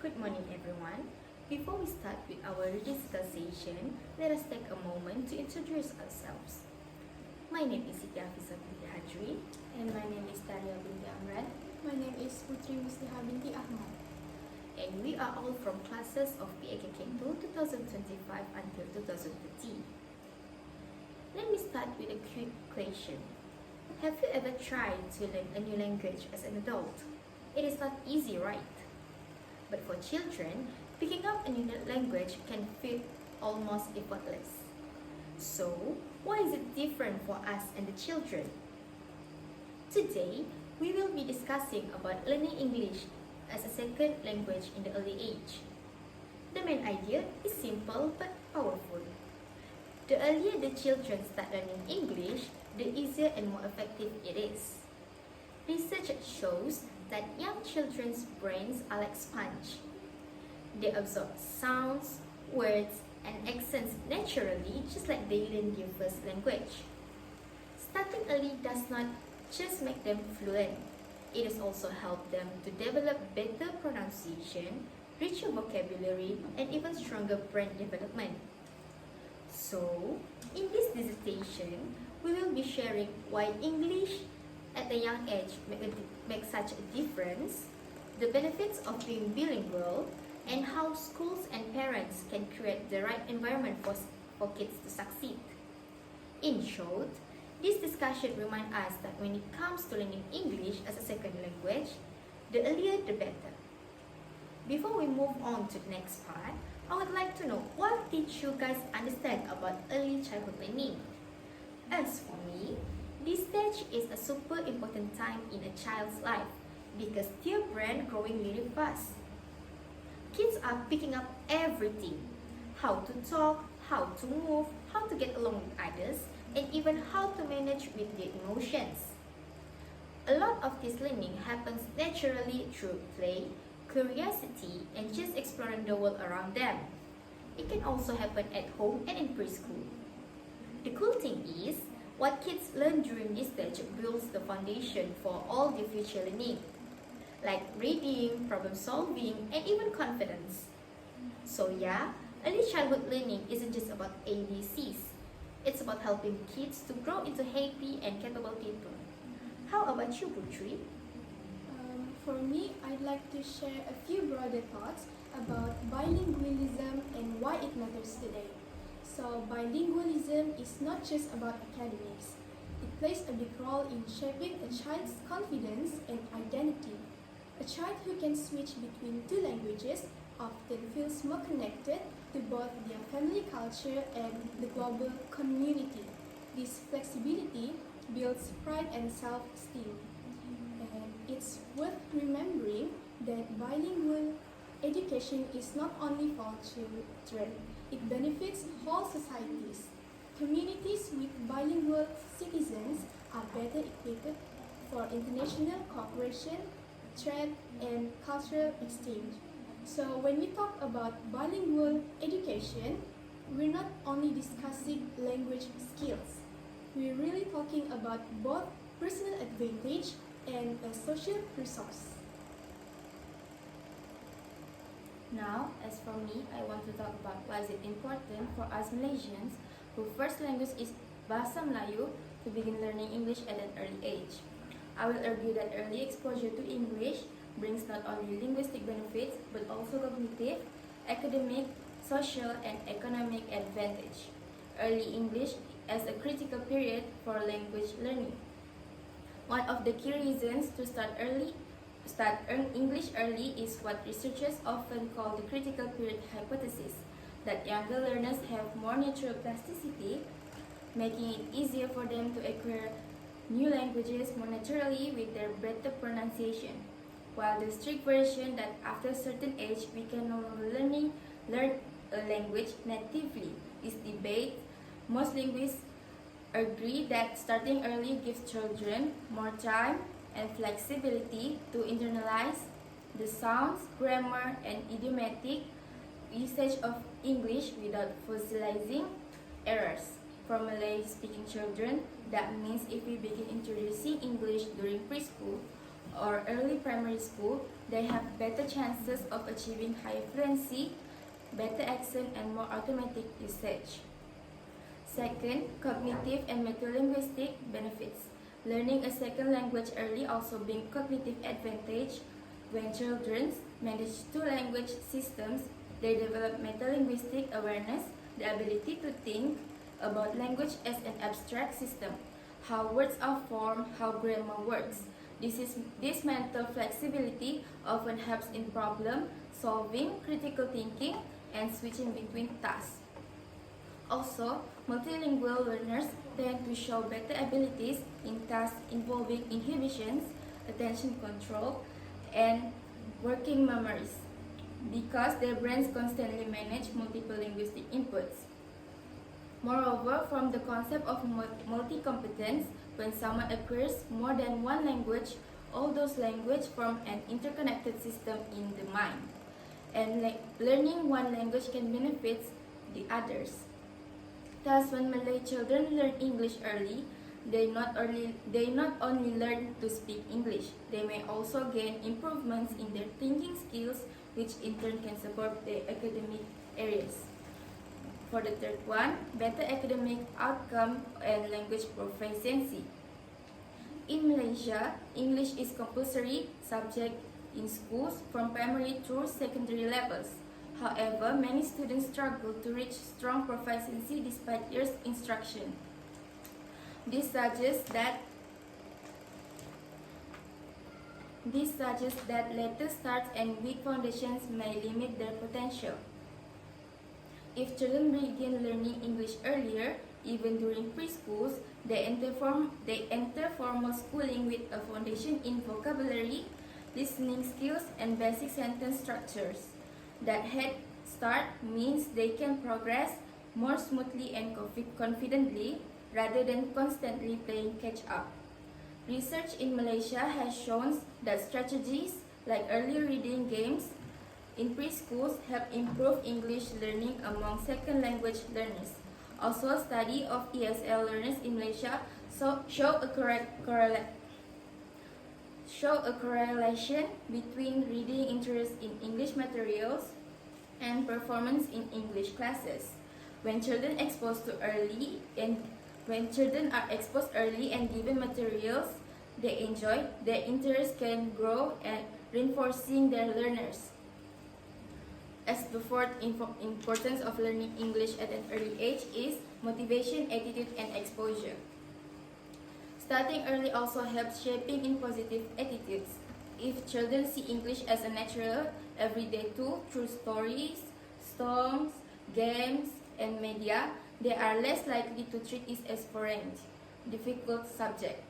Good morning, everyone. Before we start with our discussion, let us take a moment to introduce ourselves. My name is Hafeezah And my name is Tariah binti Amran. My name is Putri Muslihah binti Ahmad. And we are all from classes of PAKK 2025 until 2030. Let me start with a quick question. Have you ever tried to learn a new language as an adult? It is not easy, right? But for children, picking up a new language can feel almost effortless. So, why is it different for us and the children? Today, we will be discussing about learning English as a second language in the early age. The main idea is simple but powerful. The earlier the children start learning English, the easier and more effective it is. Research shows that young children's brains are like sponge. They absorb sounds, words, and accents naturally, just like they learn their first language. Starting early does not just make them fluent. It has also helped them to develop better pronunciation, richer vocabulary, and even stronger brain development. So, in this dissertation, we will be sharing why English at a young age make such a difference, the benefits of being bilingual, and how schools and parents can create the right environment for kids to succeed. In short, this discussion reminds us that when it comes to learning English as a second language, the earlier the better. Before we move on to the next part, I would like to know what did you guys understand about early childhood learning? As for me, this stage is a super important time in a child's life because their brain growing really fast. Kids are picking up everything: how to talk, how to move, how to get along with others, and even how to manage with their emotions. A lot of this learning happens naturally through play, curiosity, and just exploring the world around them. It can also happen at home and in preschool. The cool thing is, what kids learn during this stage builds the foundation for all their future learning, like reading, problem solving, and even confidence. So yeah, early childhood learning isn't just about ABCs. It's about helping kids to grow into happy and capable people. How about you, Putri? For me, I'd like to share a few broader thoughts about bilingualism and why it matters today. So, bilingualism is not just about academics. It plays a big role in shaping a child's confidence and identity. A child who can switch between two languages often feels more connected to both their family culture and the global community. This flexibility builds pride and self-esteem. And it's worth remembering that bilingual education is not only for children, it benefits whole societies. Communities with bilingual citizens are better equipped for international cooperation, trade, and cultural exchange. So when we talk about bilingual education, we're not only discussing language skills. We're really talking about both personal advantage and a social resource. Now, as for me, I want to talk about why is it important for us Malaysians whose first language is Bahasa Melayu to begin learning English at an early age. I will argue that early exposure to English brings not only linguistic benefits but also cognitive, academic, social, and economic advantage. Early English as a critical period for language learning. One of the key reasons to start English early is what researchers often call the critical period hypothesis, that younger learners have more natural plasticity, making it easier for them to acquire new languages more naturally with their better pronunciation, while the strict version that after a certain age we can no longer learn a language natively is debate. Most linguists agree that starting early gives children more time and flexibility to internalize the sounds, grammar, and idiomatic usage of English without fossilizing errors. For Malay-speaking children, that means if we begin introducing English during preschool, or early primary school, they have better chances of achieving higher fluency, better accent, and more automatic usage. Second, cognitive and metalinguistic benefits. Learning a second language early also brings cognitive advantage. When children manage two language systems, they develop metalinguistic awareness, the ability to think about language as an abstract system, how words are formed, how grammar works. This mental flexibility often helps in problem solving, critical thinking, and switching between tasks. Also, multilingual learners tend to show better abilities in tasks involving inhibitions, attention control, and working memories because their brains constantly manage multiple linguistic inputs. Moreover, from the concept of multi-competence, when someone acquires more than one language, all those languages form an interconnected system in the mind. And learning one language can benefit the others. Thus, when Malay children learn English early, they not only learn to speak English, they may also gain improvements in their thinking skills, which in turn can support their academic areas. For the third one, better academic outcome and language proficiency. In Malaysia, English is compulsory subject in schools from primary through secondary levels. However, many students struggle to reach strong proficiency despite years instruction. This suggests that later starts and weak foundations may limit their potential. If children begin learning English earlier, even during preschools, they enter formal schooling with a foundation in vocabulary, listening skills, and basic sentence structures. That head start means they can progress more smoothly and confidently rather than constantly playing catch up. Research in Malaysia has shown that strategies like early reading games in preschools help improve English learning among second language learners. Also, a study of ESL learners in Malaysia show a correlation between reading interest in English materials and performance in English classes. When children are exposed early and given materials they enjoy, their interest can grow and reinforcing their learners. As the fourth importance of learning English at an early age is motivation, attitude, and exposure. Starting early also helps shaping in positive attitudes. If children see English as a natural, everyday tool through stories, songs, games, and media, they are less likely to treat it as foreign, difficult subject.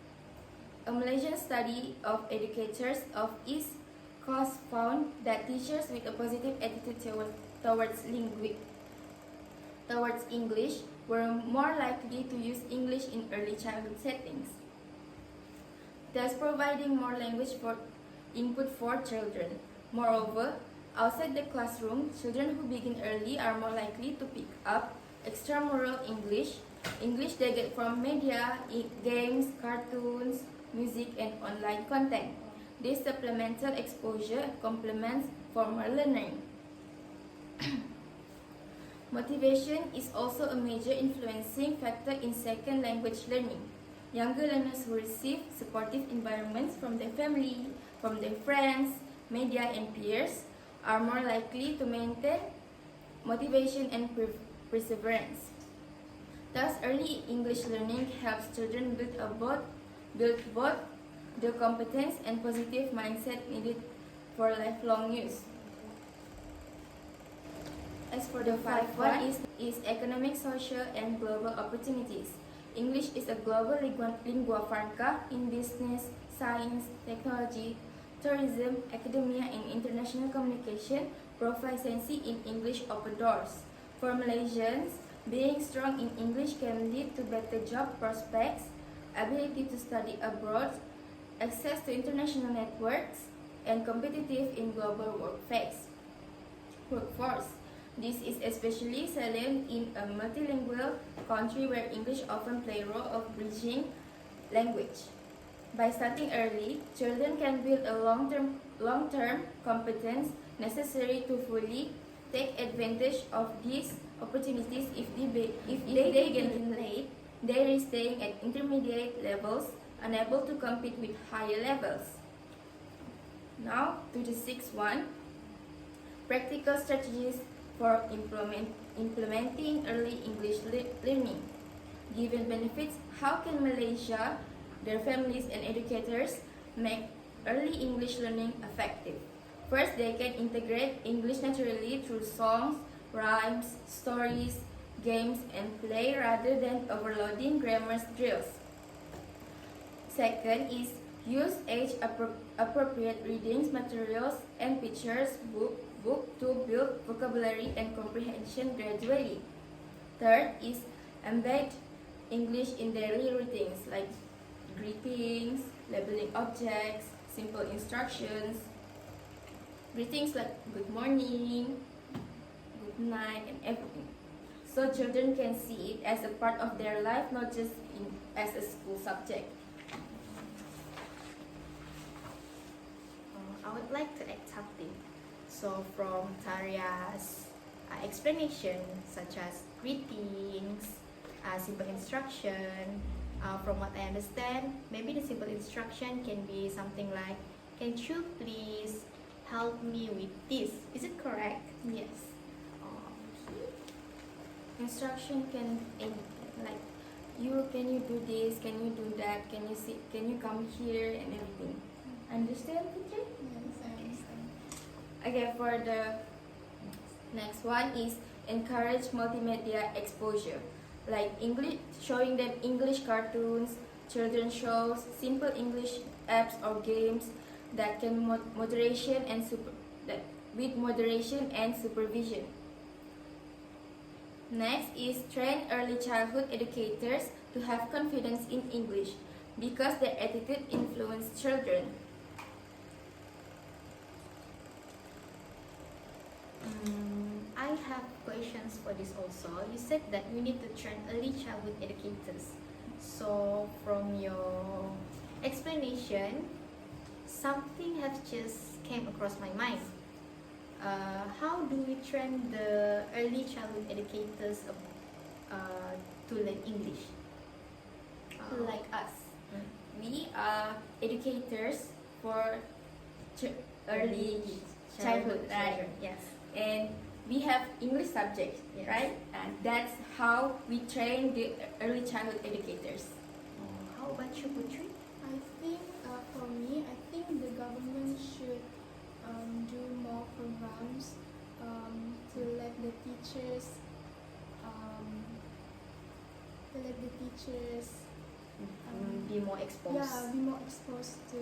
A Malaysian study of educators of East Coast found that teachers with a positive attitude towards English were more likely to use English in early childhood settings, thus providing more language input for children. Moreover, outside the classroom, children who begin early are more likely to pick up extramural English they get from media, games, cartoons, music, and online content. This supplemental exposure complements formal learning. Motivation is also a major influencing factor in second language learning. Younger learners who receive supportive environments from their family, from their friends, media, and peers are more likely to maintain motivation and perseverance. Thus, early English learning helps children build both the competence and positive mindset needed for lifelong use. As for the fifth one is economic, social, and global opportunities. English is a global lingua franca in business, science, technology, tourism, academia, and international communication. Proficiency in English open doors. For Malaysians, being strong in English can lead to better job prospects, ability to study abroad, access to international networks, and competitive in global workforce. This is especially salient in a multilingual country where English often plays a role of bridging language. By starting early, children can build a long-term competence necessary to fully take advantage of these opportunities. If they begin late, they risk staying at intermediate levels, unable to compete with higher levels. Now to the sixth one, practical strategies for implementing early English learning. Given benefits, how can Malaysia, their families and educators make early English learning effective? First, they can integrate English naturally through songs, rhymes, stories, games, and play rather than overloading grammar drills. Second is use age-appropriate readings, materials, and pictures book to build vocabulary and comprehension gradually. Third is embed English in daily routines like greetings, labeling objects, simple instructions. Greetings like good morning, good night, and everything. So children can see it as a part of their life, not just as a school subject. I would like to add something. So from Tariah's explanation, such as greetings, simple instruction, from what I understand, maybe the simple instruction can be something like, can you please help me with this? Is it correct? Yes. Okay. Instruction can like can you do this, can you do that, can you come here and everything. Understand, Putri? Yes, I understand. Okay, for the next one is encourage multimedia exposure. Like English, showing them English cartoons, children's shows, simple English apps or games that can with moderation and supervision. Next is train early childhood educators to have confidence in English because their attitude influences children. I have questions for this also. You said that we need to train early childhood educators. So from your explanation, something has just came across my mind. How do we train the early childhood educators to learn English? Like us, we are educators for early childhood, right? Yes. And we have English subject, Yes. right? And that's how we train the early childhood educators. How about you, Putri? I think for me, I think the government should do more programs to let the teachers Be more exposed be more exposed to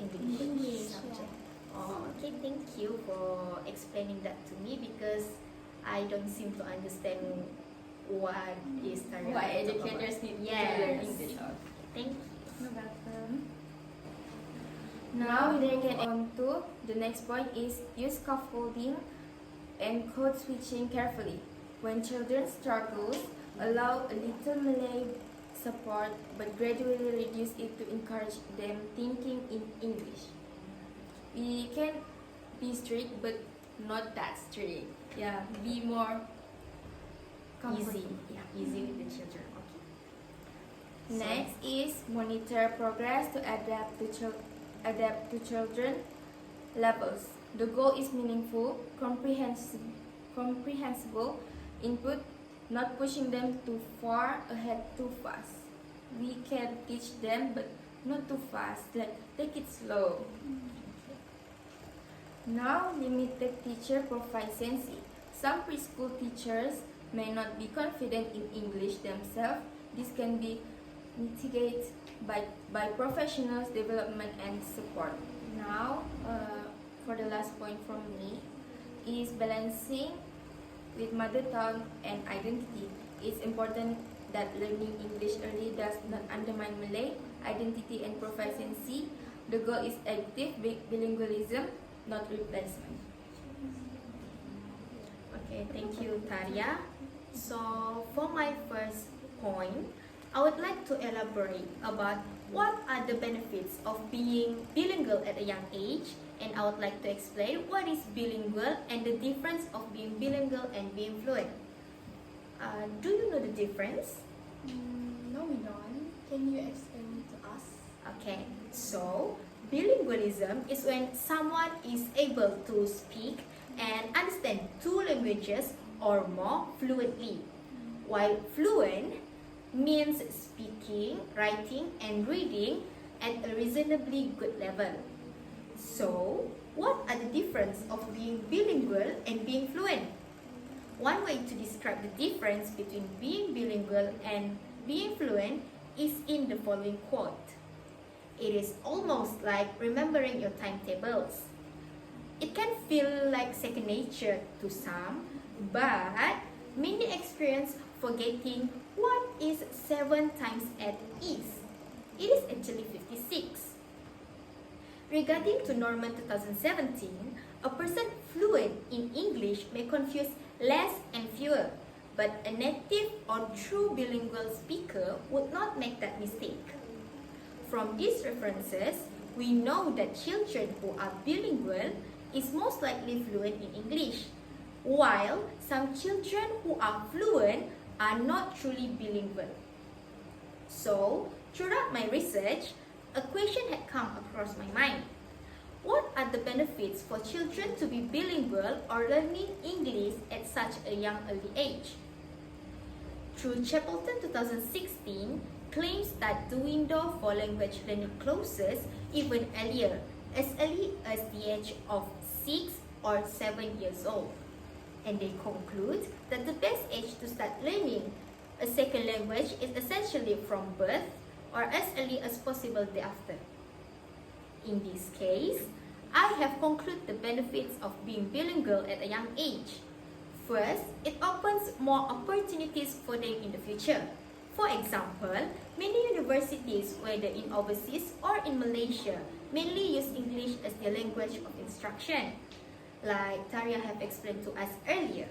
English yeah. subject. Okay, thank you for explaining that to me because I don't seem to understand what is Tariah Why talking about. educators need Yes. to learn English. Thank you. You're welcome. Now we get on to the next point is use scaffolding and code switching carefully. When children struggle, allow a little Malay support but gradually reduce it to encourage them thinking in English. We can be strict but not that strict. Yeah, be more Easy. comfortable. Yeah. Easy with the children. Okay. Next is monitor progress to adapt to children levels. The goal is meaningful, comprehensible input, not pushing them too far ahead too fast. We can teach them, but not too fast. Like take it slow. Now, limited teacher proficiency. Some preschool teachers may not be confident in English themselves. This can be mitigated by professionals' development and support. Now, for the last point from me, is balancing with mother tongue and identity. It's important that learning English early does not undermine Malay identity and proficiency. The goal is active bilingualism, not replacement. Okay, thank you, Tariah. So for my first point, I would like to elaborate about what are the benefits of being bilingual at a young age? And I would like to explain what is bilingual and the difference of being bilingual and being fluent. Do you know the difference? No, we don't. Can you explain to us? Okay, so bilingualism is when someone is able to speak and understand two languages or more fluently, while fluent means speaking, writing, and reading at a reasonably good level. So, what are the difference of being bilingual and being fluent? One way to describe the difference between being bilingual and being fluent is in the following quote. It is almost like remembering your timetables. It can feel like second nature to some, but many experience forgetting what is 7 times 8 is. It is actually 56. Regarding to Norman 2017, a person fluent in English may confuse less and fewer, but a native or true bilingual speaker would not make that mistake. From these references, we know that children who are bilingual is most likely fluent in English, while some children who are fluent are not truly bilingual. So, throughout my research, a question had come across my mind. What are the benefits for children to be bilingual or learning English at such a young early age? Through Chapleton 2016 claims that the window for language learning closes even earlier, as early as the age of 6 or 7 years old. And they conclude that the best age to start learning a second language is essentially from birth or as early as possible thereafter. In this case, I have concluded the benefits of being bilingual at a young age. First, it opens more opportunities for them in the future. For example, many universities, whether in overseas or in Malaysia, mainly use English as their language of instruction, like Tariah have explained to us earlier.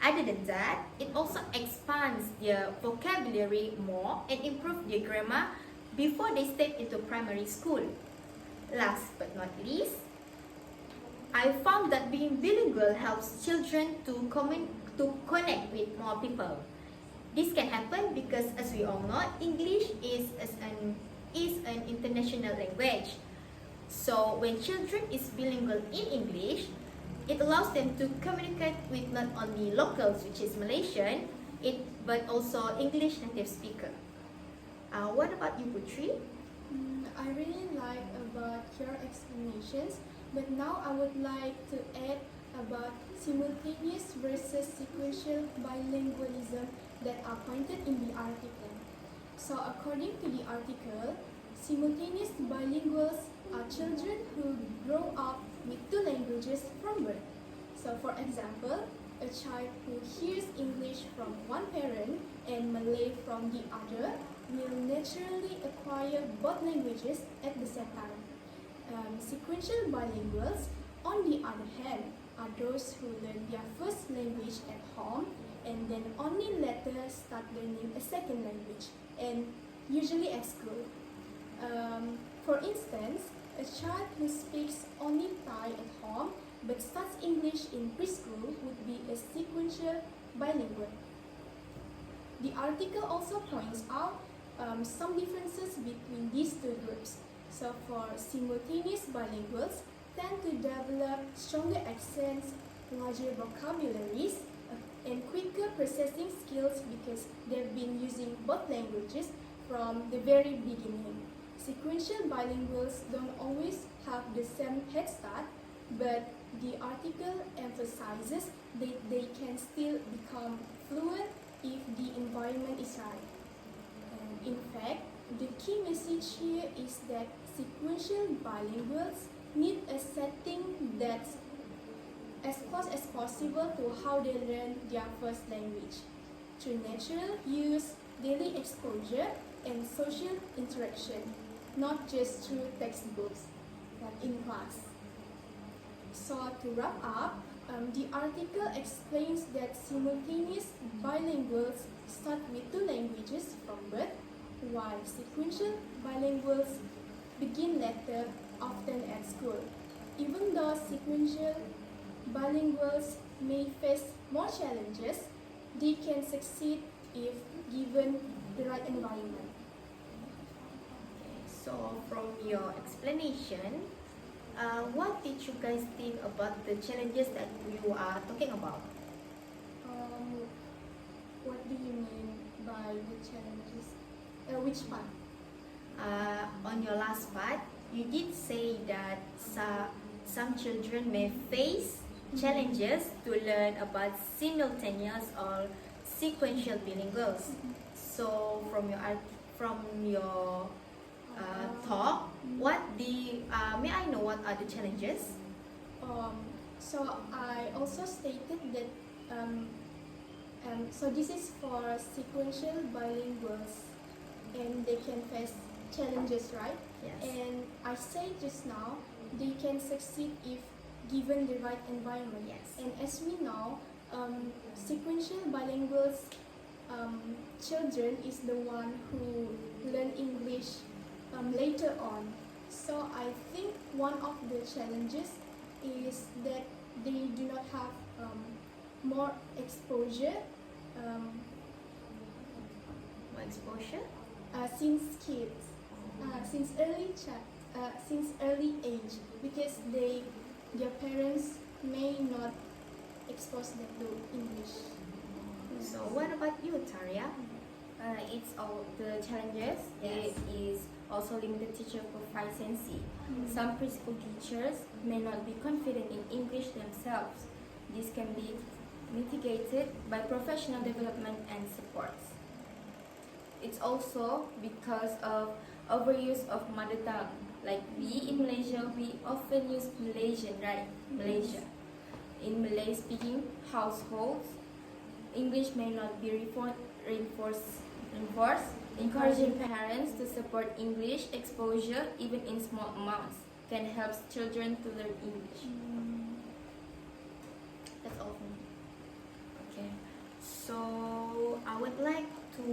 Other than that, it also expands their vocabulary more and improves their grammar before they step into primary school. Last but not least, I found that being bilingual helps children to connect with more people. This can happen because, as we all know, English is an international language. So when children is bilingual in English, it allows them to communicate with not only locals, which is Malaysian, but also English native speaker. What about you, Putri? I really like about your explanations, but now I would like to add about simultaneous versus sequential bilingualism that are pointed in the article. So according to the article, simultaneous bilinguals are children who grow up with two languages from birth. So for example, a child who hears English from one parent and Malay from the other will naturally acquire both languages at the same time. Sequential bilinguals, on the other hand, are those who learn their first language at home and then only later start learning a second language, and usually at school. For instance, a child who speaks only Thai at home but starts English in preschool would be a sequential bilingual. The article also points out some differences between these two groups. So for simultaneous bilinguals, tend to develop stronger accents, larger vocabularies, and quicker processing skills because they've been using both languages from the very beginning. Sequential bilinguals don't always have the same head start, but the article emphasizes that they can still become fluent if the environment is right. And in fact, the key message here is that sequential bilinguals need a setting that's as close as possible to how they learn their first language, through natural use, daily exposure, and social interaction, not just through textbooks, like in class. So to wrap up, the article explains that simultaneous bilinguals start with two languages from birth, while sequential bilinguals begin later, often at school. Even though sequential bilinguals may face more challenges, they can succeed if given the right environment. So from your explanation, what did you guys think about the challenges that you are talking about? What do you mean by the challenges? Which part? On your last part, you did say that some children may face challenges to learn about simultaneous or sequential bilinguals. So from your talk, may I know what are the challenges? So I also stated that so this is for sequential bilinguals and they can face challenges, right? Yes. And I said just now they can succeed if given the right environment. Yes. And as we know, sequential bilinguals children is the one who learn English later on. So I think one of the challenges is that they do not have more exposure More exposure? since kids, since early age, because their parents may not expose them to English. So what about you, Tariah? It's all the challenges. Yes. It is also limited teacher proficiency. Some preschool teachers may not be confident in English themselves. This can be mitigated by professional development and supports. It's also because of overuse of mother tongue. Like we in Malaysia, we often use Malaysian, right? Malaysia. In Malay-speaking households, English may not be reinforced. Encouraging parents to support English exposure, even in small amounts, can help children to learn English. That's all from me. Okay. So I would like to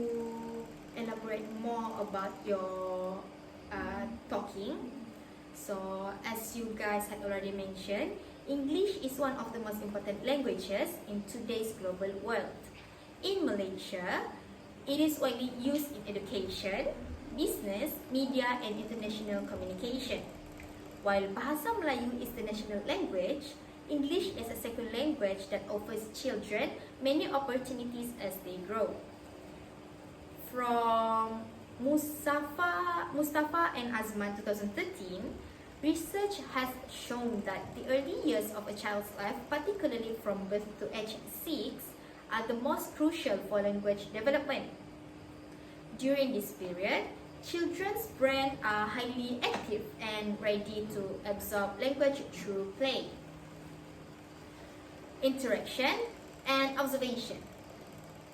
elaborate more about your talking. So as you guys had already mentioned, English is one of the most important languages in today's global world. In Malaysia, it is widely used in education, business, media, and international communication. While Bahasa Melayu is the national language, English is a second language that offers children many opportunities as they grow. From Mustafa and Azman 2013, research has shown that the early years of a child's life, particularly from birth to age 6, are the most crucial for language development. During this period, children's brains are highly active and ready to absorb language through play, interaction, and observation.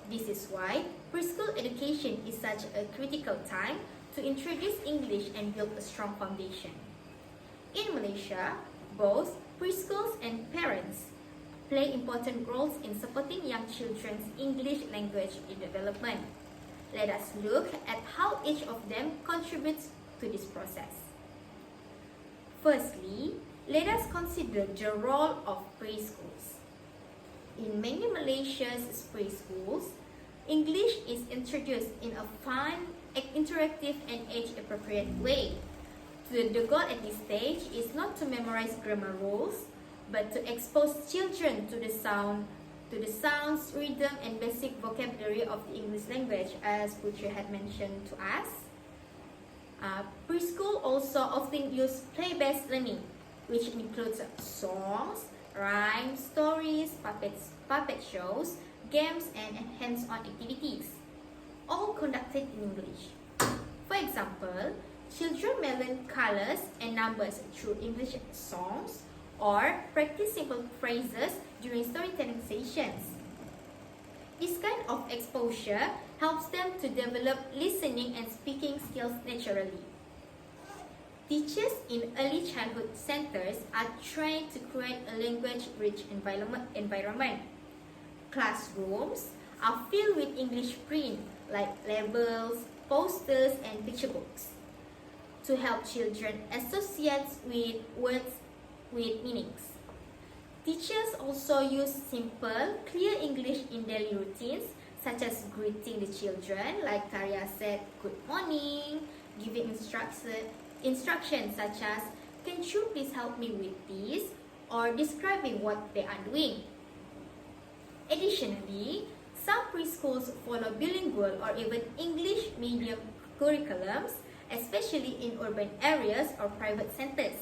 This is why preschool education is such a critical time to introduce English and build a strong foundation. In Malaysia, both preschools and parents play important roles in supporting young children's English language development. Let us look at how each of them contributes to this process. Firstly, let us consider the role of preschools. In many Malaysia's preschools, English is introduced in a fun, interactive, and age-appropriate way. The goal at this stage is not to memorize grammar rules, but to expose children to the sounds, rhythm, and basic vocabulary of the English language, as Putri had mentioned to us. Preschool also often use play-based learning, which includes songs, rhymes, stories, puppet shows, games, and hands-on activities, all conducted in English. For example, children may learn colors and numbers through English songs or practice simple phrases during storytelling sessions. This kind of exposure helps them to develop listening and speaking skills naturally. Teachers in early childhood centers are trained to create a language-rich environment. Classrooms are filled with English print like labels, posters, and picture books to help children associate with words with meanings. Teachers also use simple, clear English in daily routines, such as greeting the children, like Tariah said, good morning, giving instructions such as, can you please help me with this, or describing what they are doing. Additionally, some preschools follow bilingual or even English medium curriculums, especially in urban areas or private centers.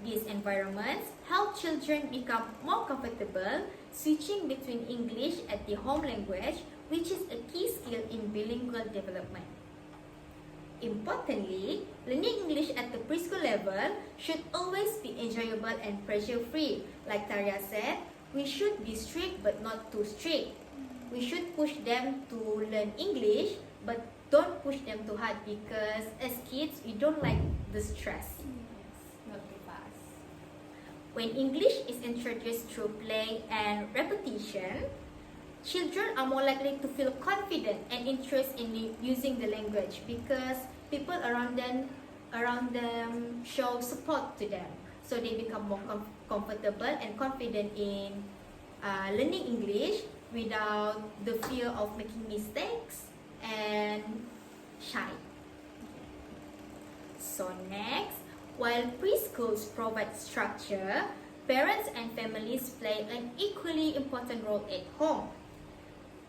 These environments help children become more comfortable switching between English as the home language, which is a key skill in bilingual development. Importantly, learning English at the preschool level should always be enjoyable and pressure-free. Like Tariah said, we should be strict but not too strict. We should push them to learn English, but don't push them too hard, because as kids, we don't like the stress. Not too fast. When English is introduced through play and repetition, children are more likely to feel confident and interest in using the language, because people around them show support to them. So they become more comfortable and confident in learning English without the fear of making mistakes and shy. So next, while preschools provide structure, parents and families play an equally important role at home.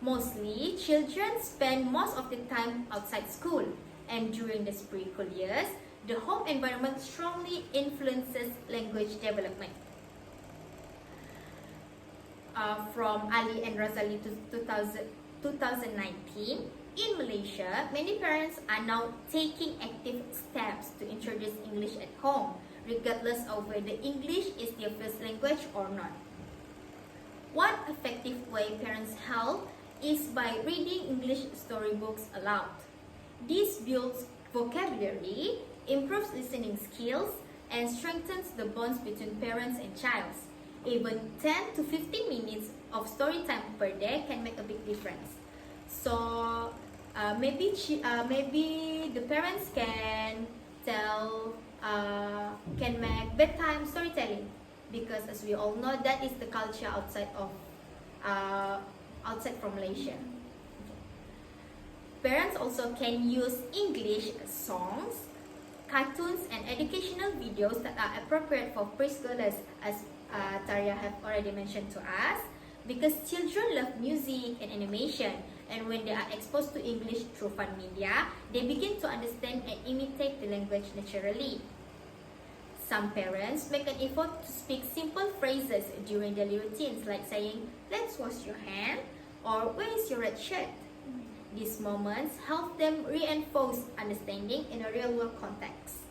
Mostly, children spend most of the time outside school, and during the preschool years, the home environment strongly influences language development. From Ali and Razali to 2019, in Malaysia, many parents are now taking active steps to introduce English at home, regardless of whether English is their first language or not. One effective way parents help is by reading English storybooks aloud. This builds vocabulary, improves listening skills, and strengthens the bonds between parents and child. Even 10 to 15 minutes of story time per day can make a big difference. So maybe the parents can make bedtime storytelling, because as we all know, that is the culture outside from Malaysia. Parents also can use English songs, cartoons, and educational videos that are appropriate for preschoolers, as Tariah have already mentioned to us, because children love music and animation, and when they are exposed to English through fun media, they begin to understand and imitate the language naturally. Some parents make an effort to speak simple phrases during daily routines, like saying, let's wash your hand, or where is your red shirt? These moments help them reinforce understanding in a real-world context.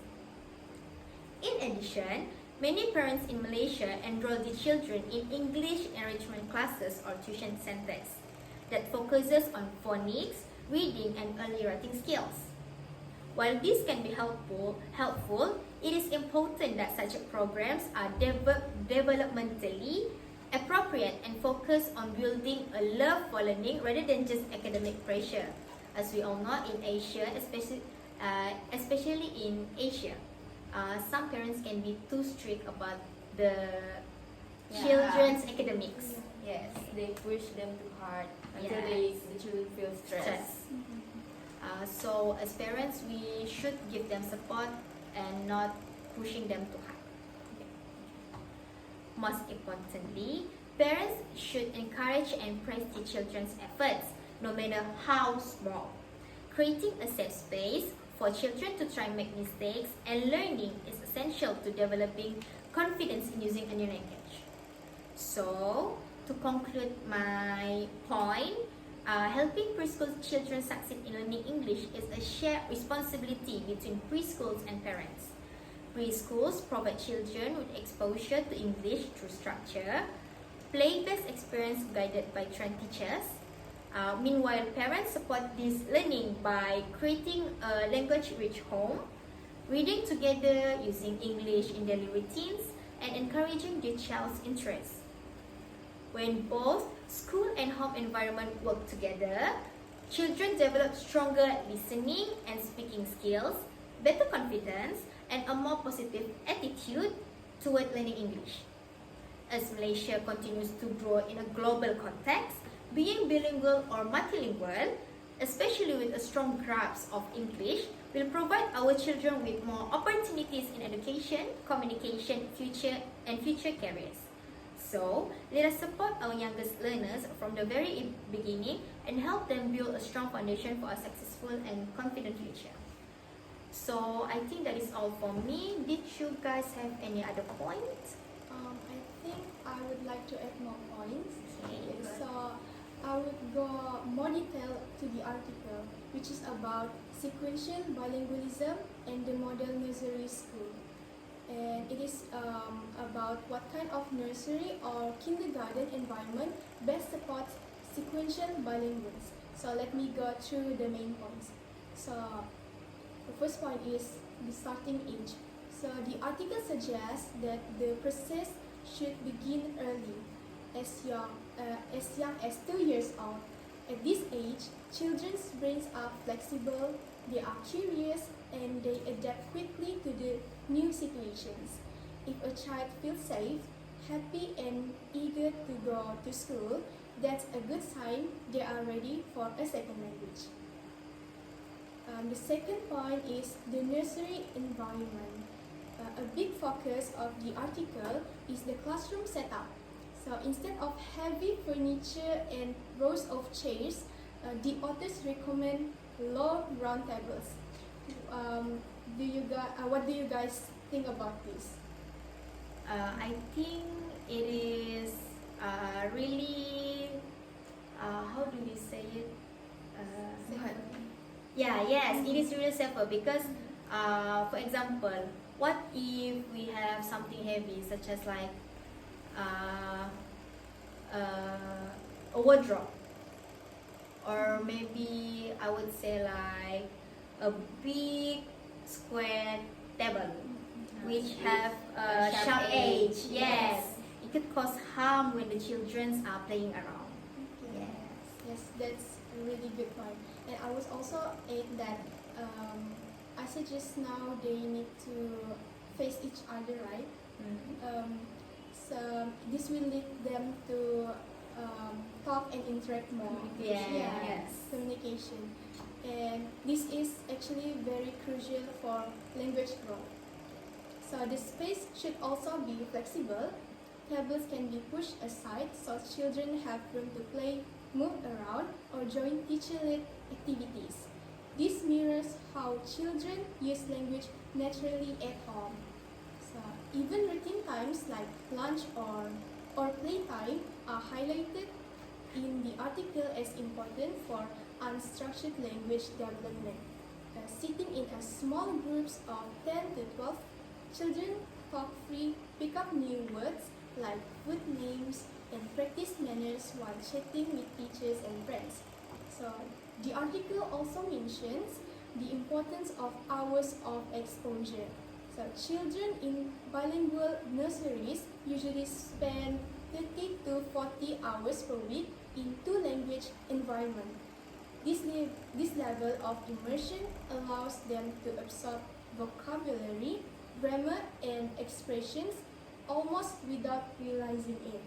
In addition, many parents in Malaysia enroll their children in English enrichment classes or tuition centers that focuses on phonics, reading, and early writing skills. While this can be helpful, it is important that such programs are developmentally appropriate and focus on building a love for learning rather than just academic pressure. As we all know, in Asia, especially in Asia, some parents can be too strict about the children's academics. Yes, they push them too hard until Yes. the children feel stressed. So as parents, we should give them support and not pushing them too hard. Most importantly, parents should encourage and praise their children's efforts, no matter how small. Creating a safe space for children to try and make mistakes and learning is essential to developing confidence in using a new language. So, to conclude my point, helping preschool children succeed in learning English is a shared responsibility between preschools and parents. Preschools provide children with exposure to English through structure, play-based experience guided by trained teachers. Meanwhile, parents support this learning by creating a language-rich home, reading together using English in daily routines, and encouraging their child's interests. When both school and home environment work together, Children develop stronger listening and speaking skills, better confidence, and a more positive attitude toward learning English. As Malaysia continues to grow in a global context, being bilingual or multilingual, especially with a strong grasp of English, will provide our children with more opportunities in education, communication, future careers. So, let us support our youngest learners from the very beginning and help them build a strong foundation for a successful and confident future. So, I think that is all for me. Did you guys have any other points? I think I would like to add more points. Okay. So I would go more detail to the article, which is about sequential bilingualism and the model nursery school. And it is about what kind of nursery or kindergarten environment best supports sequential bilinguals. So let me go through the main points. So the first point is the starting age. So the article suggests that the process should begin early, as young as 2 years old. At this age, children's brains are flexible, they are curious, and they adapt quickly to the new situations. If a child feels safe, happy, and eager to go to school, that's a good sign they are ready for a second language. The second point is the nursery environment. A big focus of the article is the classroom setup. So instead of heavy furniture and rows of chairs, the authors recommend low round tables. What do you guys think about this? I think it is really, how do we say it? Yes, it is really safer because, for example, what if we have something heavy such as like a wardrobe, or maybe I would say like a big square table which have a sharp edge. Yes, it could cause harm when the children are playing around. Yes, that's a really good point. And I was also add that I suggest now they need to face each other, right? So this will lead them to talk and interact more. Yes. Communication. And this is actually very crucial for language growth. So the space should also be flexible. Tables can be pushed aside so children have room to play, move around, or join teacher-led activities. This mirrors how children use language naturally at home. So even routine times like lunch or playtime are highlighted in the article as important for unstructured language development. Sitting in a small groups of 10 to 12 children talk free, pick up new words like food names, and practice manners while chatting with teachers and friends. So the article also mentions the importance of hours of exposure. So children in bilingual nurseries usually spend 30 to 40 hours per week in two-language environment. This level of immersion allows them to absorb vocabulary, grammar, and expressions almost without realizing it.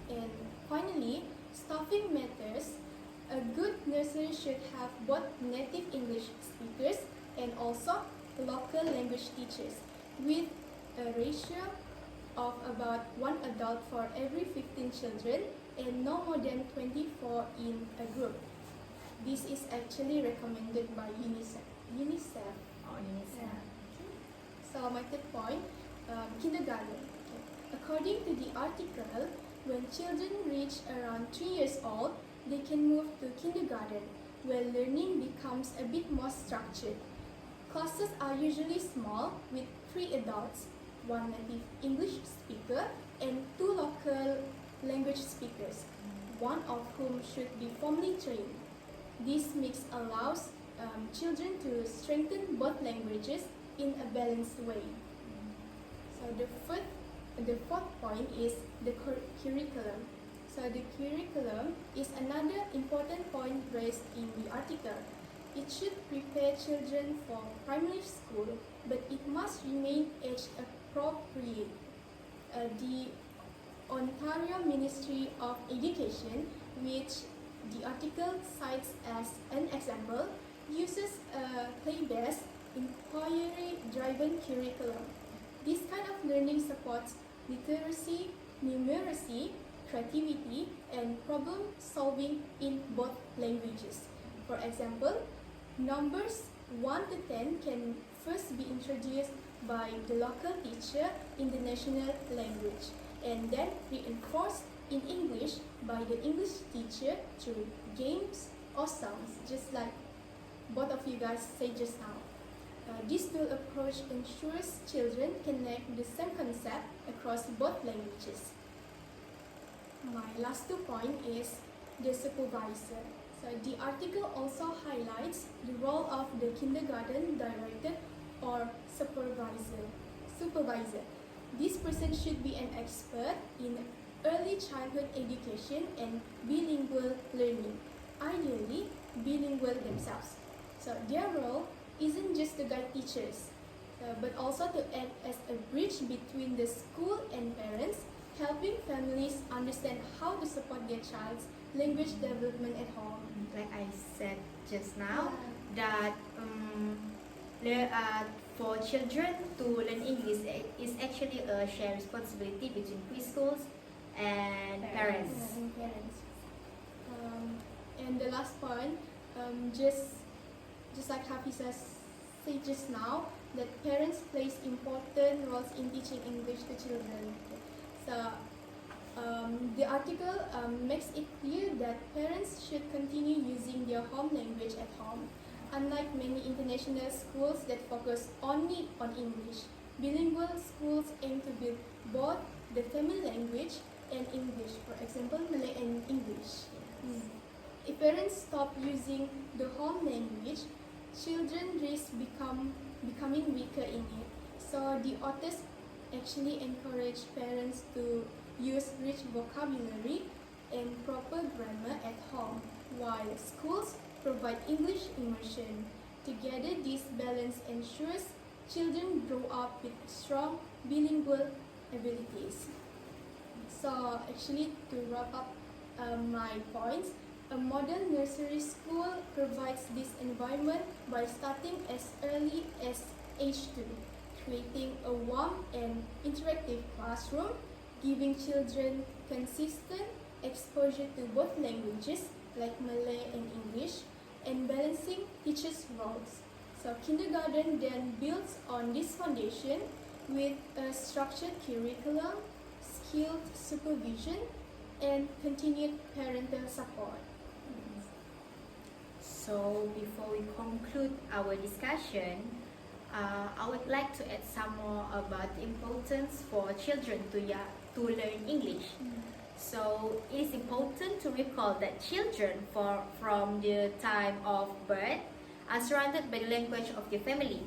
And finally, staffing matters. A good nursery should have both native English speakers and also local language teachers, with a ratio of about 1 adult for every 15 children and no more than 24 in a group. This is actually recommended by UNICEF. So my third point, kindergarten. According to the article, when children reach around 3 years old, they can move to kindergarten, where learning becomes a bit more structured. Classes are usually small, with 3 adults, 1 native English speaker, and 2 local language speakers, one of whom should be formally trained. This mix allows children to strengthen both languages in a balanced way. So the fourth point is the curriculum. So the curriculum is another important point raised in the article. It should prepare children for primary school, but it must remain age appropriate. The Ontario Ministry of Education, which the article cites as an example, uses a play-based, inquiry-driven curriculum. This kind of learning supports literacy, numeracy, creativity, and problem-solving in both languages. For example, numbers 1 to 10 can first be introduced by the local teacher in the national language and then reinforced in English by the English teacher through games or songs, just like both of you guys said just now. This dual approach ensures children connect the same concept across both languages. My last 2 points is the supervisor. So the article also highlights the role of the kindergarten director or supervisor. This person should be an expert in early childhood education and bilingual learning, ideally bilingual themselves. So their role isn't just to guide teachers, but also to act as a bridge between the school and parents, helping families understand how to support their child's language development at home. Like I said just now, that for children to learn English is actually a shared responsibility between preschools and parents. And the last point, just like Hafeezah said just now, that parents plays important roles in teaching English to children. So the article makes it clear that parents should continue using their home language at home. Unlike many international schools that focus only on English, bilingual schools aim to build both the family language and English, for example, Malay and English. If parents stop using the home language, children risk becoming weaker in it. So the authors actually encourage parents to use rich vocabulary and proper grammar at home, while schools provide English immersion. Together, this balance ensures children grow up with strong bilingual abilities. So actually, to wrap up my points, a modern nursery school provides this environment by starting as early as age 2, creating a warm and interactive classroom, giving children consistent exposure to both languages like Malay and English, and balancing teachers' roles. So kindergarten then builds on this foundation with a structured curriculum, skilled supervision, and continued parental support. So before we conclude our discussion, I would like to add some more about the importance for children to learn English. So it is important to recall that children from the time of birth are surrounded by the language of their family,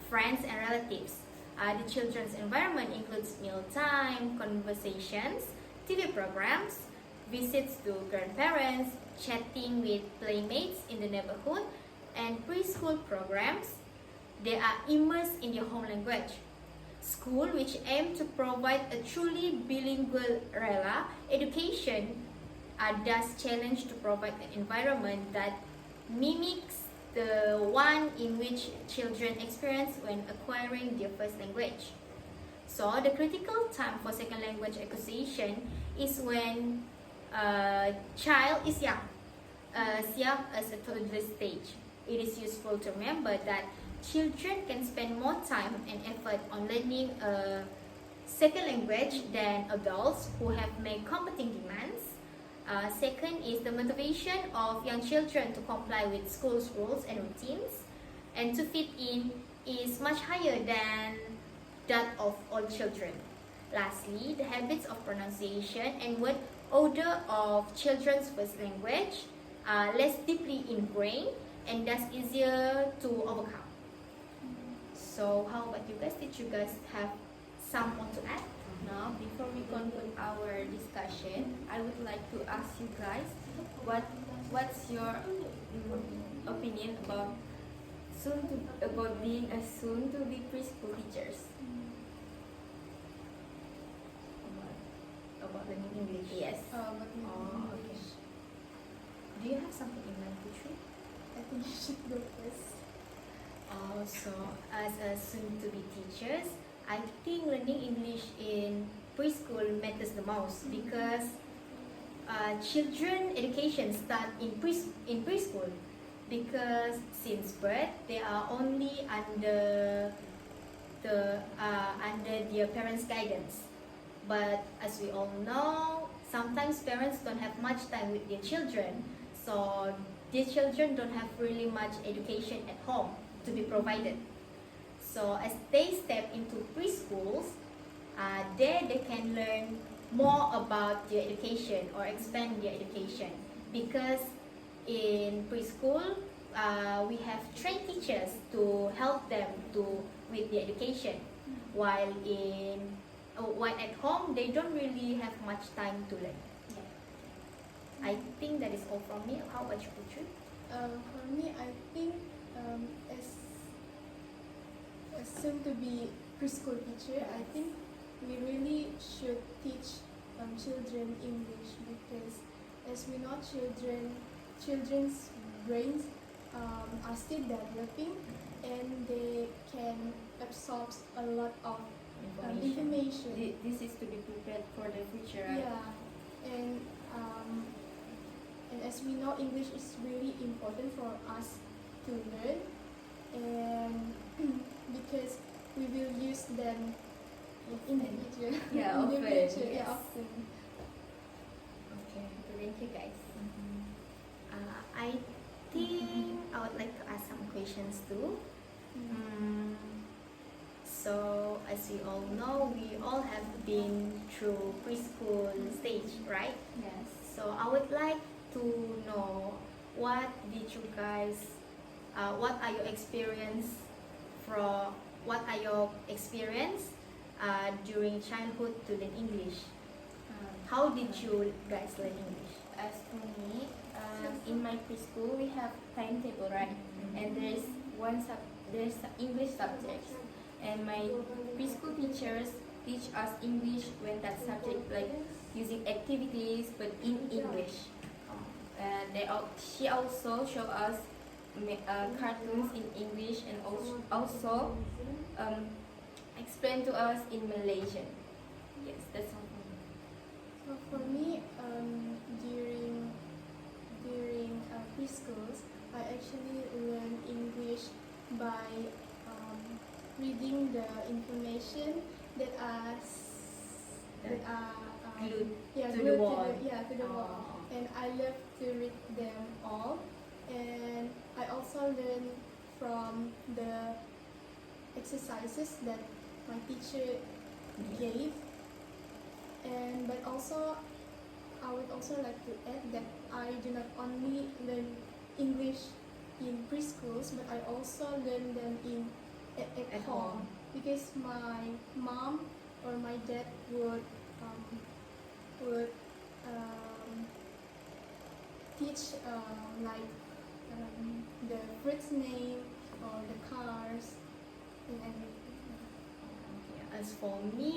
friends and relatives. The children's environment includes mealtime, conversations, TV programs, visits to grandparents, chatting with playmates in the neighborhood, and preschool programs. They are immersed in their home language. School, which aim to provide a truly bilingual education, are thus challenged to provide an environment that mimics the one in which children experience when acquiring their first language. So the critical time for second language acquisition is when a child is young as a toddler stage. It is useful to remember that children can spend more time and effort on learning a second language than adults who have made competing demands. Second is the motivation of young children to comply with school's rules and routines and to fit in is much higher than that of all children. Lastly, the habits of pronunciation and word order of children's first language are less deeply ingrained and thus easier to overcome. So how about you guys? Did you guys have some more to add? Now, before we conclude our discussion, I would like to ask you guys, what's your opinion about being a soon to be preschool teachers? About learning English. Yes. But Oh, okay. Do you have something in mind, Putri? I think you should go first. So, as a soon-to-be teachers, I think learning English in preschool matters the most because children education start in preschool because since birth they are only under their parents' guidance. But as we all know, sometimes parents don't have much time with their children, so their children don't have really much education at home to be provided. So as they step into preschools, there they can learn more about their education or expand their education because in preschool we have trained teachers to help them with their education, while at home they don't really have much time to learn. I think that is all from me. How about you, Putri? For me, I think as soon to be preschool teacher, I think we really should teach children English because, as we know, children's brains are still developing and they can absorb a lot of information. This is to be prepared for the future, right? Yeah, and as we know, English is really important for us to learn, and because we will use them in the future. Yeah, in the often, future, yes. yeah, often. Okay. Thank you, guys. I think I would like to ask some questions too. So, as we all know, we all have been through preschool stage, right? Yes. So, I would like to know what are your experience during childhood to learn English? How did you guys learn English? As for me, in my preschool we have timetable, right? And there's English subjects, and my preschool teachers teach us English when that subject, like using activities but in English. She also show us cartoons in English and also explain to us in Malaysian. Yes, that's all for me. So for me, during preschools, I actually learned English by reading the information that are Glued to glued the wall. to the wall. And I love to read them all. And I also learned from the exercises that my teacher gave. And but also, I would also like to add that I do not only learn English in preschools, but I also learn them at home because my mom or my dad would teach the fruit's name or the cars and everything. As for me,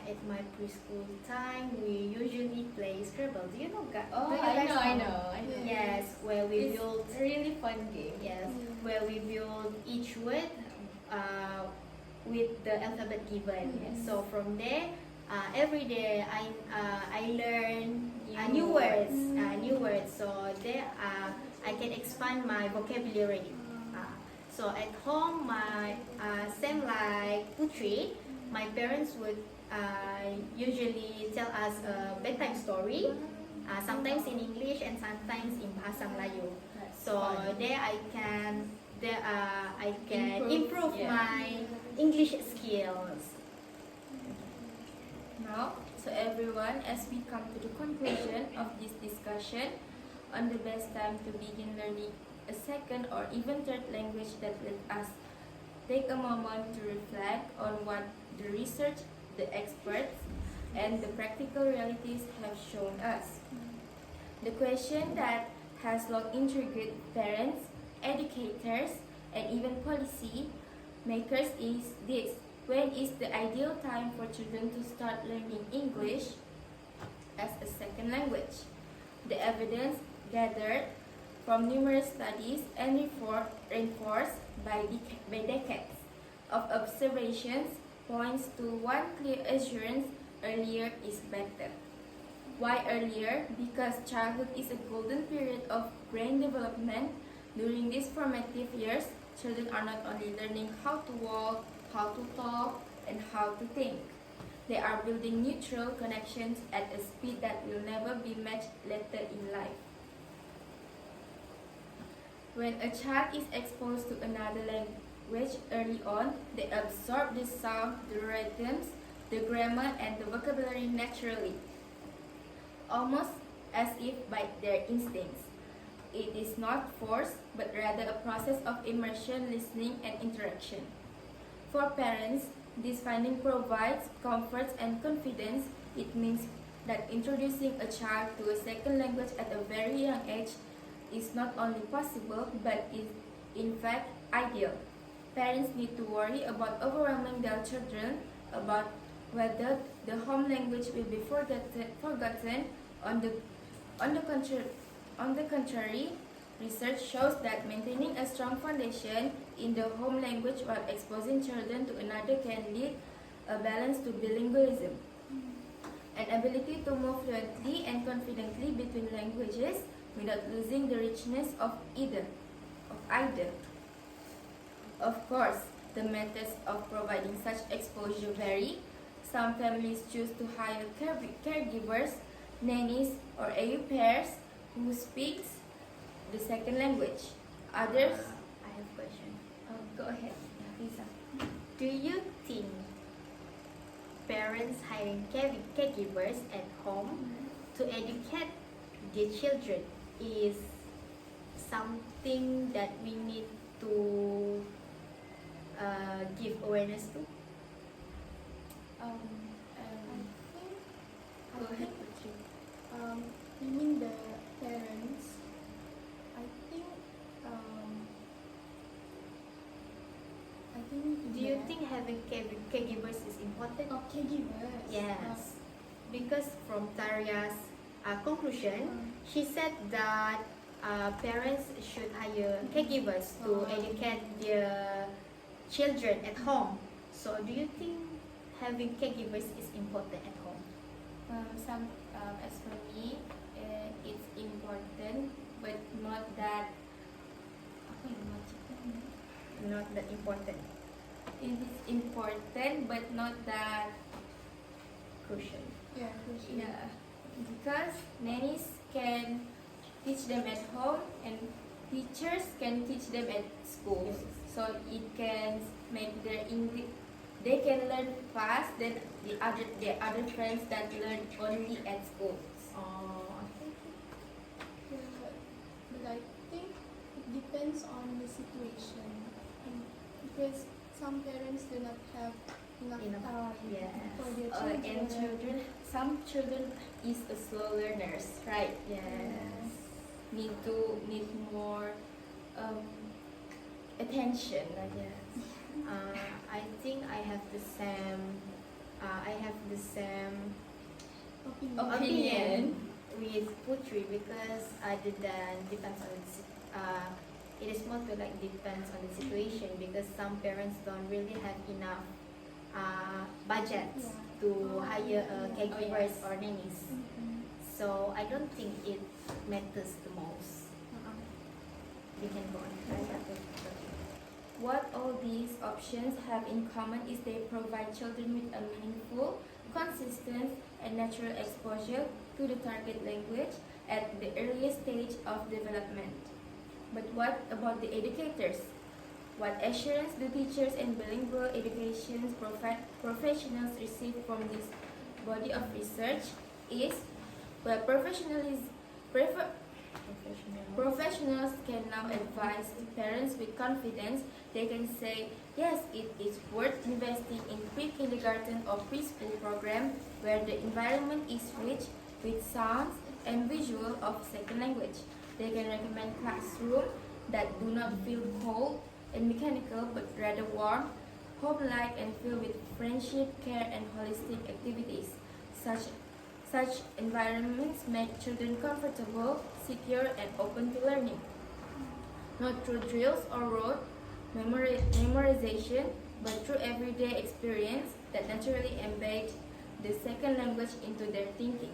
at my preschool time, we usually play Scrabble. Do you know? Do you guys I know. Yes, where we It's build. a really fun game. Yes, where we build each word with the alphabet given. Yes. So from there, every day I learn New new words. So there I can expand my vocabulary. So at home, my same like Putri, my parents would usually tell us a bedtime story, sometimes in English and sometimes in Bahasa Melayu. So there I can improve my English skills. Now, so everyone, as we come to the conclusion of this discussion on the best time to begin learning a second or even third language, that let us take a moment to reflect on what the research the experts and the practical realities have shown us. The question that has long intrigued parents, educators, and even policy makers is this: when is the ideal time for children to start learning English as a second language? The evidence gathered from numerous studies and reinforced by decades of observations points to one clear assurance: earlier is better. Why earlier? Because childhood is a golden period of brain development. During these formative years, children are not only learning how to walk, how to talk, and how to think. They are building neutral connections at a speed that will never be matched later in life. When a child is exposed to another language early on, they absorb the sound, the rhythms, the grammar, and the vocabulary naturally, almost as if by their instincts. It is not force, but rather a process of immersion, listening, and interaction. For parents, this finding provides comfort and confidence. It means that introducing a child to a second language at a very young age is not only possible, but is in fact ideal. Parents need to worry about overwhelming their children about whether the home language will be forgotten. On the contrary, research shows that maintaining a strong foundation in the home language while exposing children to another can lead a balance to bilingualism. An ability to move fluently and confidently between languages without losing the richness of either. Of course, the methods of providing such exposure vary. Some families choose to hire caregivers, nannies, or au pairs who speaks the second language. Others, I have a question. go ahead, Hafeezah. Do you think parents hiring caregivers at home to educate their children is something that we need to give awareness to? Go ahead, Putri. You mean the parents? I think. Do you think having caregivers is important? Oh, caregivers. Yes, because from Tariah's conclusion, she said that parents should hire caregivers to educate their children at home. So, do you think having caregivers is important at home? As for me, it's important, but not that. Not that important. It is important, but not that Crucial. Yeah, crucial. Yeah, because nannies can teach them at home and teachers can teach them at schools. Yes. So it can make their English. They can learn fast than the other friends that learn only at schools. Yeah, but I think it depends on the situation. Because some parents do not have enough time Yes. for their And children. some children is a slow learners, right? Yes. Need more attention. Yes. I think I have the same. I have the same opinion with Putri because other than depends on it is more to like depends on the situation because some parents don't really have enough budgets to hire caregivers or nannies. So I don't think it matters the most. We can go on. What all these options have in common is they provide children with a meaningful, consistent, and natural exposure to the target language at the earliest stage of development. But what about the educators? What assurance do teachers and bilingual education professionals receive from this body of research is, well, Professionals can now advise parents with confidence. They can say, yes, it is worth investing in pre-kindergarten or preschool program where the environment is rich with sounds and visual of second language. They can recommend classrooms that do not feel cold and mechanical but rather warm, home-like and filled with friendship, care and holistic activities. Such environments make children comfortable, secure and open to learning. Not through drills or rote memorization, but through everyday experience that naturally embed the second language into their thinking.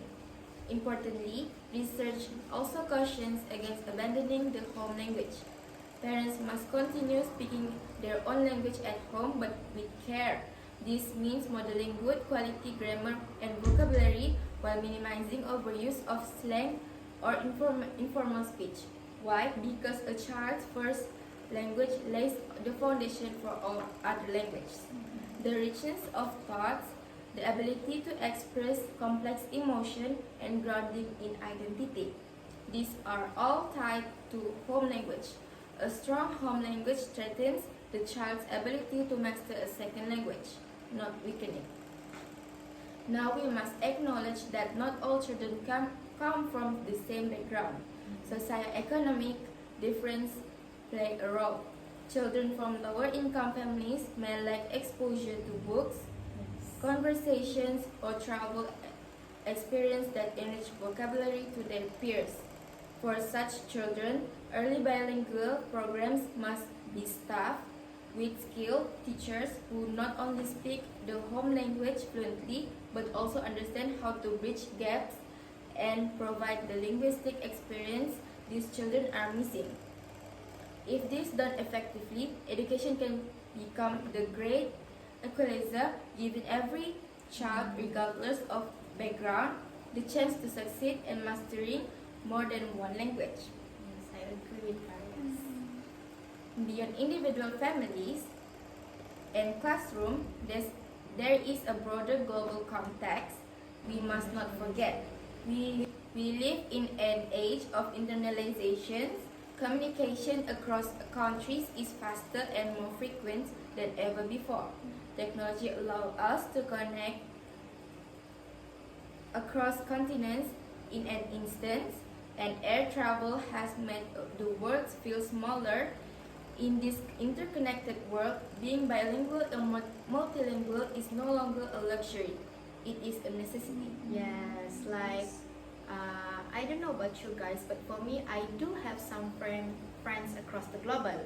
Importantly, research also cautions against abandoning the home language. Parents must continue speaking their own language at home but with care. This means modeling good quality grammar and vocabulary while minimizing overuse of slang or informal speech. Why? Because a child's first language lays the foundation for all other languages. The richness of thoughts, the ability to express complex emotion, and grounding in identity. These are all tied to home language. A strong home language strengthens the child's ability to master a second language, not weaken it. Now we must acknowledge that not all children come from the same background. Socioeconomic difference play a role. Children from lower income families may lack exposure to books, conversations, or travel experience that enrich vocabulary to their peers. For such children, early bilingual programs must be staffed with skilled teachers who not only speak the home language fluently but also understand how to bridge gaps and provide the linguistic experience these children are missing. If this done effectively, education can become the great equalizer, giving every child, regardless of background, the chance to succeed in mastering more than one language. Yes, I agree with Tariah. Beyond individual families and classroom, there is a broader global context we must not forget. We live in an age of internationalization. Communication across countries is faster and more frequent than ever before. Technology allows us to connect across continents in an instant, and air travel has made the world feel smaller. In this interconnected world, being bilingual and multilingual is no longer a luxury. It is a necessity. Yes, like I don't know about you guys, but for me, I do have some friends across the global.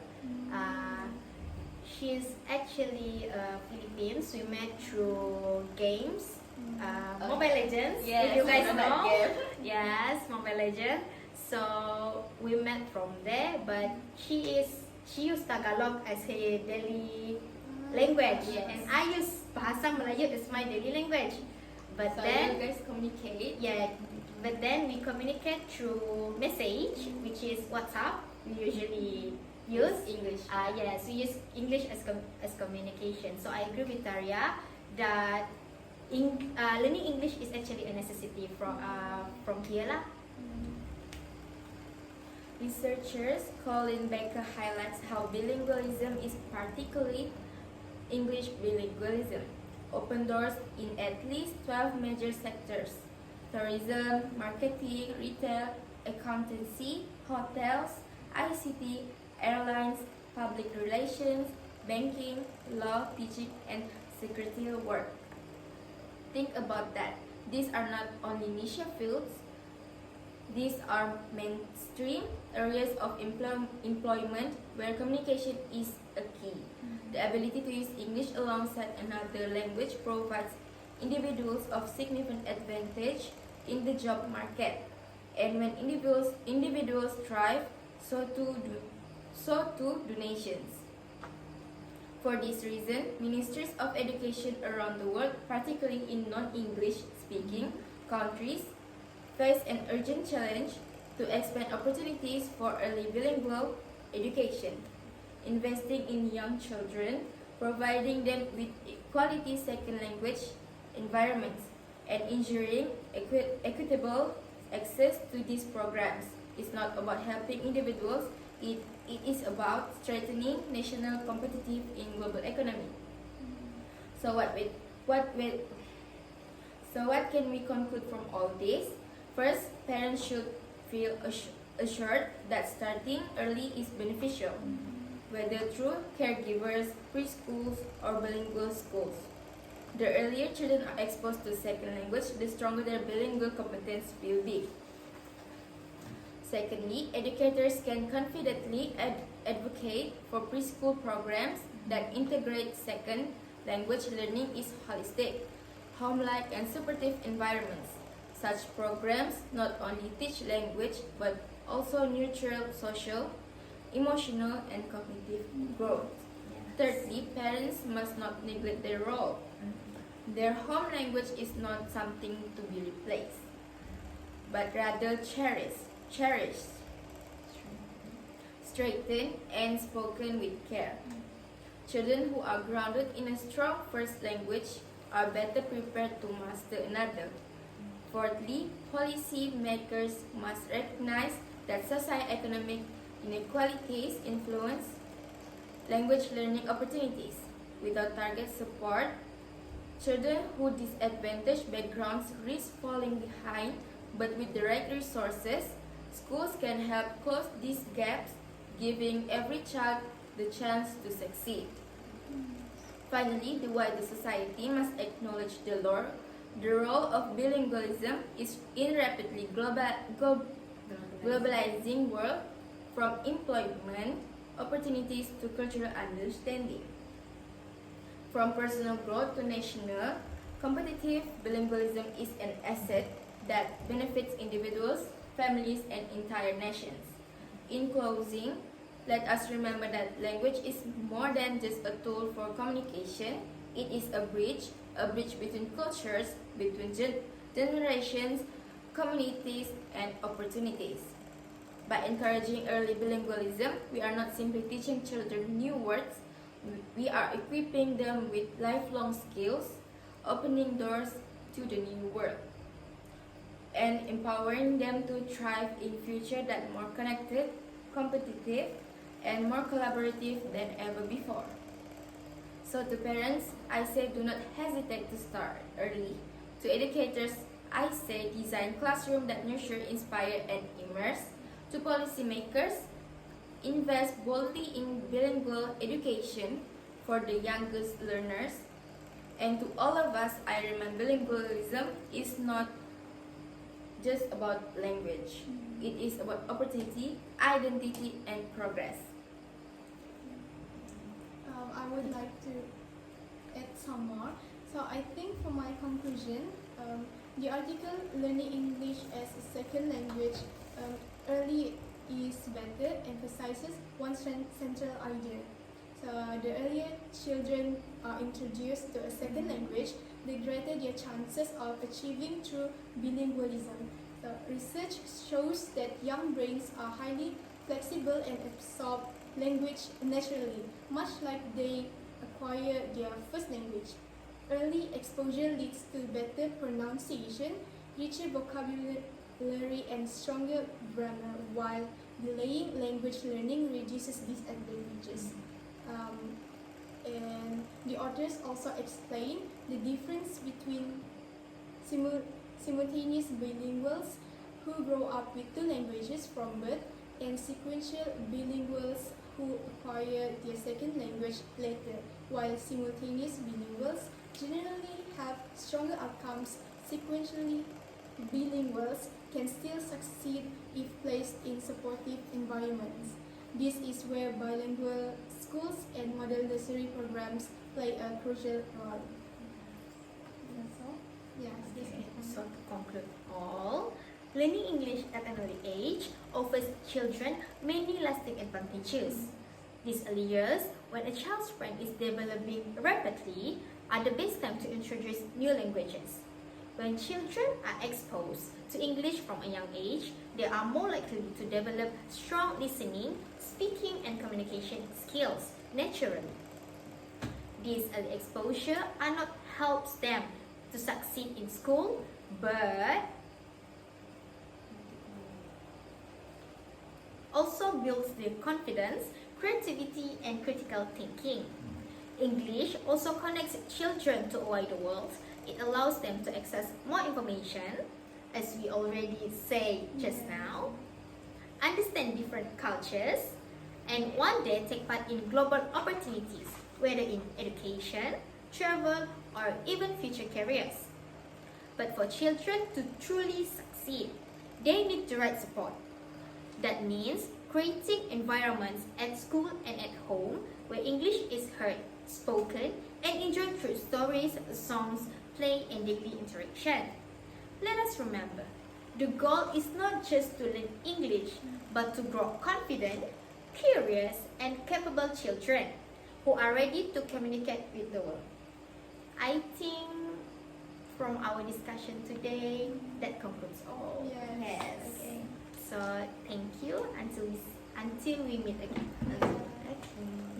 She's actually Philippines. We met through games, Mobile Legends. Yes, if you guys I know that know. game. Yes, Mobile Legends. So we met from there, but she used Tagalog as her daily language, Yes. and I use Bahasa Melayu as my daily language. But So then you guys communicate. yeah, but then we communicate through message, which is WhatsApp. We usually use English. yes, we use English as communication. So I agree with Tariah that learning English is actually a necessity from here lah. Researchers Colin Baker highlights how bilingualism is particularly English bilingualism open doors in at least 12 major sectors: tourism, marketing, retail, accountancy, hotels, ICT, airlines, public relations, banking, law, teaching, and secretarial work. Think about that. These are not only niche fields, these are mainstream areas of employment where communication is a key. The ability to use English alongside another language provides individuals of significant advantage in the job market. And when individuals thrive, so too do nations. For this reason, ministries of education around the world, particularly in non-English speaking countries, face an urgent challenge to expand opportunities for early bilingual education, investing in young children, providing them with quality second language environments, and ensuring equitable access to these programs is not about helping individuals, it is about strengthening national competitive in global economy. So what can we conclude from all this? First, parents should feel assured that starting early is beneficial, whether through caregivers, preschools, or bilingual schools. The earlier children are exposed to second language, the stronger their bilingual competence will be. Secondly, educators can confidently advocate for preschool programs that integrate second language learning is holistic, home-like and supportive environments. Such programs not only teach language but also nurture social, emotional, and cognitive growth. Thirdly, parents must not neglect their role. Their home language is not something to be replaced, but rather cherished, strengthened, and spoken with care. Children who are grounded in a strong first language are better prepared to master another. Fourthly, policy makers must recognize that socio-economic inequalities influence language learning opportunities. Without target support, children who disadvantaged backgrounds risk falling behind, but with the right resources, schools can help close these gaps, giving every child the chance to succeed. Finally, the wider society must acknowledge the role of bilingualism is in rapidly globalizing world, from employment opportunities to cultural understanding. From personal growth to national competitive, bilingualism is an asset that benefits individuals, families, and entire nations. In closing, let us remember that language is more than just a tool for communication. It is a bridge between cultures, between generations, communities, and opportunities. By encouraging early bilingualism, we are not simply teaching children new words, we are equipping them with lifelong skills, opening doors to the new world, and empowering them to thrive in a future that is more connected, competitive, and more collaborative than ever before. So to parents, I say do not hesitate to start early. To educators, I say design classrooms that nurture, inspire, and immerse. To policymakers, invest boldly in bilingual education for the youngest learners. And to all of us, I remind bilingualism is not just about language. It is about opportunity, identity, and progress. I would like to add some more. So I think for my conclusion, the article Learning English as a Second Language early is better emphasizes one central idea. So the earlier children are introduced to a second language, the greater their chances of achieving true bilingualism. So research shows that young brains are highly flexible and absorb language naturally, much like they acquire their first language. Early exposure leads to better pronunciation, richer vocabulary, and stronger grammar, while delaying language learning reduces these advantages. And the authors also explain the difference between simultaneous bilinguals who grow up with two languages from birth and sequential bilinguals who acquire their second language later, while simultaneous bilinguals generally have stronger outcomes. Sequentially bilinguals can still succeed if placed in supportive environments. This is where bilingual schools and model nursery programs play a crucial role. That's all? Yes. Okay, so to conclude all, learning English at an early age offers children many lasting advantages. These early years, when a child's brain is developing rapidly, are the best time to introduce new languages. When children are exposed to English from a young age, they are more likely to develop strong listening, speaking, and communication skills naturally. This early exposure not helps them to succeed in school, but also builds their confidence, creativity, and critical thinking. English also connects children to a wider world. It allows them to access more information, as we already say just now, understand different cultures, and one day take part in global opportunities, whether in education, travel, or even future careers. But for children to truly succeed, they need the right support. That means creating environments at school and at home where English is heard, spoken, and enjoyed through stories, songs, play, and daily interaction. Let us remember, the goal is not just to learn English, but to grow confident, curious, and capable children who are ready to communicate with the world. I think from our discussion today, that concludes all. Yes. Okay. So thank you until we meet again. Okay.